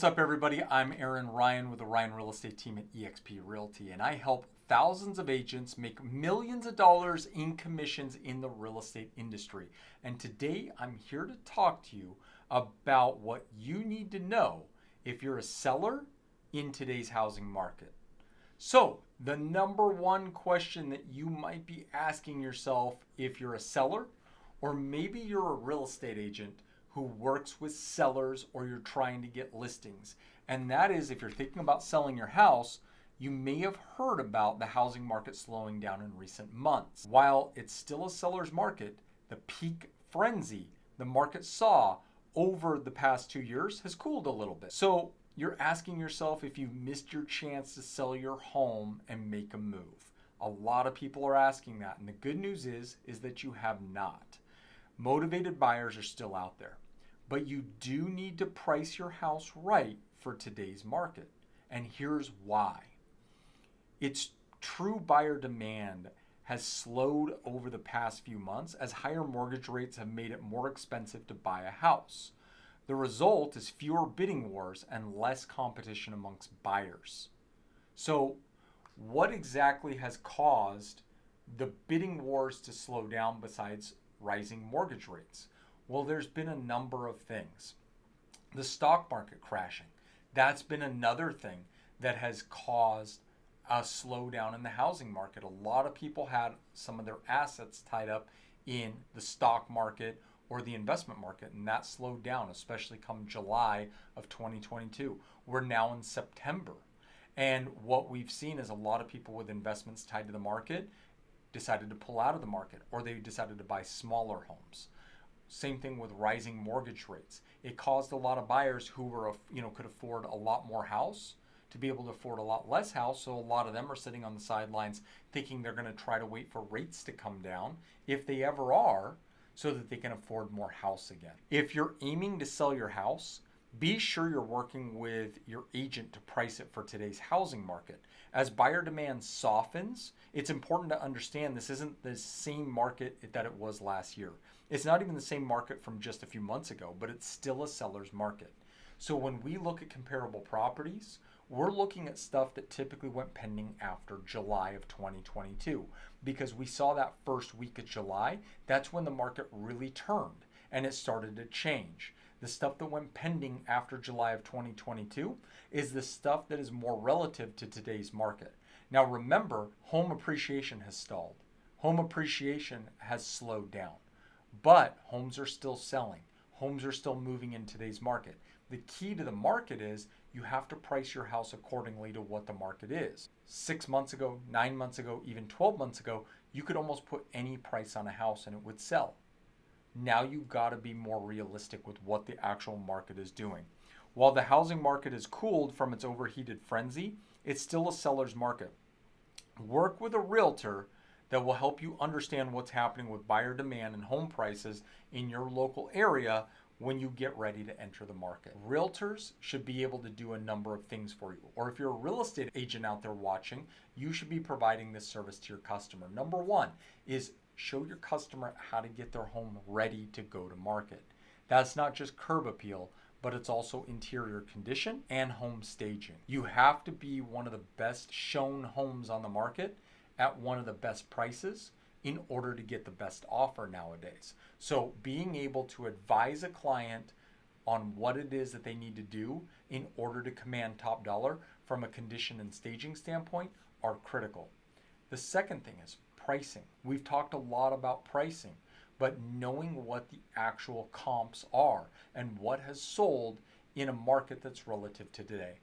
What's up, everybody? I'm Aaron Rian with the Rian Real Estate team at eXp Realty, and I help thousands of agents make millions of dollars in commissions in the real estate industry. And today I'm here to talk to you about what you need to know if you're a seller in today's housing market. So, the number one question that you might be asking yourself if you're a seller, or maybe you're a real estate agent who works with sellers, or you're trying to get listings. And that is, if you're thinking about selling your house, you may have heard about the housing market slowing down in recent months. While it's still a seller's market, the peak frenzy the market saw over the past 2 years has cooled a little bit. So you're asking yourself if you've missed your chance to sell your home and make a move. A lot of people are asking that, and the good news is that you have not. Motivated buyers are still out there, but you do need to price your house right for today's market. And here's why. It's true buyer demand has slowed over the past few months as higher mortgage rates have made it more expensive to buy a house. The result is fewer bidding wars and less competition amongst buyers. So, what exactly has caused the bidding wars to slow down besides rising mortgage rates? Well, there's been a number of things. The stock market crashing, that's been another thing that has caused a slowdown in the housing market. A lot of people had some of their assets tied up in the stock market or the investment market, and that slowed down, especially come July of 2022. We're now in September, and what we've seen is a lot of people with investments tied to the market decided to pull out of the market, or they decided to buy smaller homes. Same thing with rising mortgage rates. It caused a lot of buyers who were, could afford a lot more house to be able to afford a lot less house. So a lot of them are sitting on the sidelines thinking they're going to try to wait for rates to come down, if they ever are, so that they can afford more house again. If you're aiming to sell your house, be sure you're working with your agent to price it for today's housing market. As buyer demand softens, it's important to understand this isn't the same market that it was last year. It's not even the same market from just a few months ago, but it's still a seller's market. So when we look at comparable properties, we're looking at stuff that typically went pending after July of 2022, because we saw that first week of July. That's when the market really turned and it started to change. The stuff that went pending after July of 2022 is the stuff that is more relative to today's market. Now remember, home appreciation has stalled. Home appreciation has slowed down, but homes are still selling. Homes are still moving in today's market. The key to the market is you have to price your house accordingly to what the market is. 6 months ago, 9 months ago, even 12 months ago, you could almost put any price on a house and it would sell. Now you've got to be more realistic with what the actual market is doing. While the housing market has cooled from its overheated frenzy, it's still a seller's market. Work with a realtor that will help you understand what's happening with buyer demand and home prices in your local area when you get ready to enter the market. Realtors should be able to do a number of things for you. Or if you're a real estate agent out there watching, you should be providing this service to your customer. Number one is show your customer how to get their home ready to go to market. That's not just curb appeal, but it's also interior condition and home staging. You have to be one of the best shown homes on the market at one of the best prices in order to get the best offer nowadays. So being able to advise a client on what it is that they need to do in order to command top dollar from a condition and staging standpoint are critical. The second thing is pricing. We've talked a lot about pricing, but knowing what the actual comps are and what has sold in a market that's relative to today.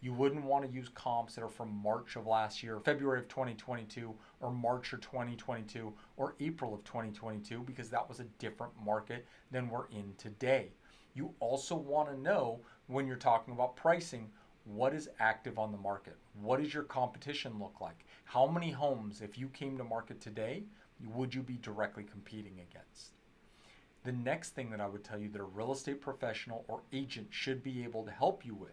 You wouldn't want to use comps that are from March of last year, February of 2022, or March of 2022, or April of 2022, because that was a different market than we're in today. You also want to know, when you're talking about pricing, what is active on the market? What does your competition look like? How many homes, if you came to market today, would you be directly competing against? The next thing that I would tell you that a real estate professional or agent should be able to help you with,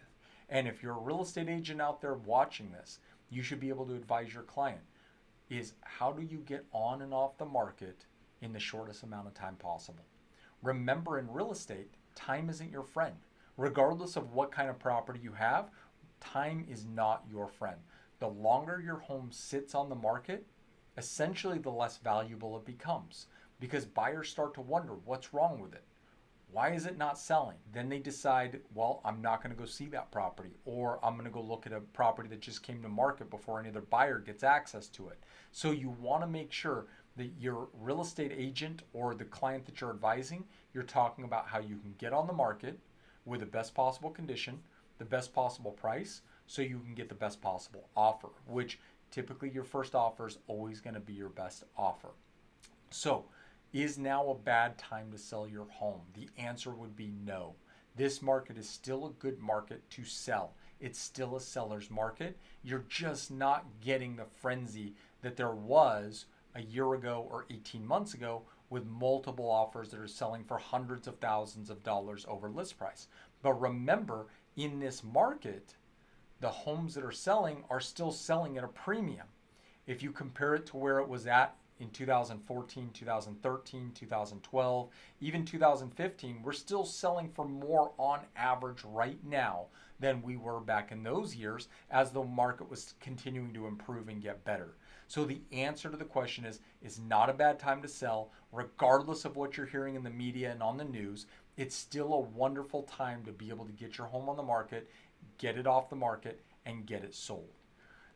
and if you're a real estate agent out there watching this, you should be able to advise your client, is how do you get on and off the market in the shortest amount of time possible? Remember, in real estate, time isn't your friend. Regardless of what kind of property you have, time is not your friend. The longer your home sits on the market, essentially the less valuable it becomes because buyers start to wonder what's wrong with it. Why is it not selling? Then they decide, well, I'm not going to go see that property, or I'm going to go look at a property that just came to market before any other buyer gets access to it. So you want to make sure that your real estate agent or the client that you're advising, you're talking about how you can get on the market with the best possible condition, the best possible price, so you can get the best possible offer, which typically your first offer is always going to be your best offer. So, is now a bad time to sell your home? The answer would be no. This market is still a good market to sell. It's still a seller's market. You're just not getting the frenzy that there was a year ago or 18 months ago with multiple offers that are selling for hundreds of thousands of dollars over list price. But remember, in this market, the homes that are still selling at a premium. If you compare it to where it was at in 2014, 2013, 2012, even 2015, we're still selling for more on average right now than we were back in those years as the market was continuing to improve and get better. So the answer to the question is, it's not a bad time to sell, regardless of what you're hearing in the media and on the news. It's still a wonderful time to be able to get your home on the market, get it off the market, and get it sold.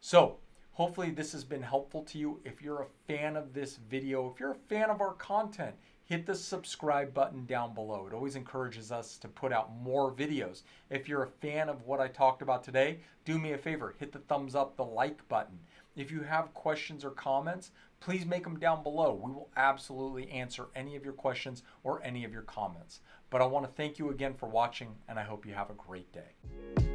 So hopefully this has been helpful to you. If you're a fan of this video, if you're a fan of our content, hit the subscribe button down below. It always encourages us to put out more videos. If you're a fan of what I talked about today, do me a favor, hit the thumbs up, the like button. If you have questions or comments, please make them down below. We will absolutely answer any of your questions or any of your comments. But I want to thank you again for watching, and I hope you have a great day.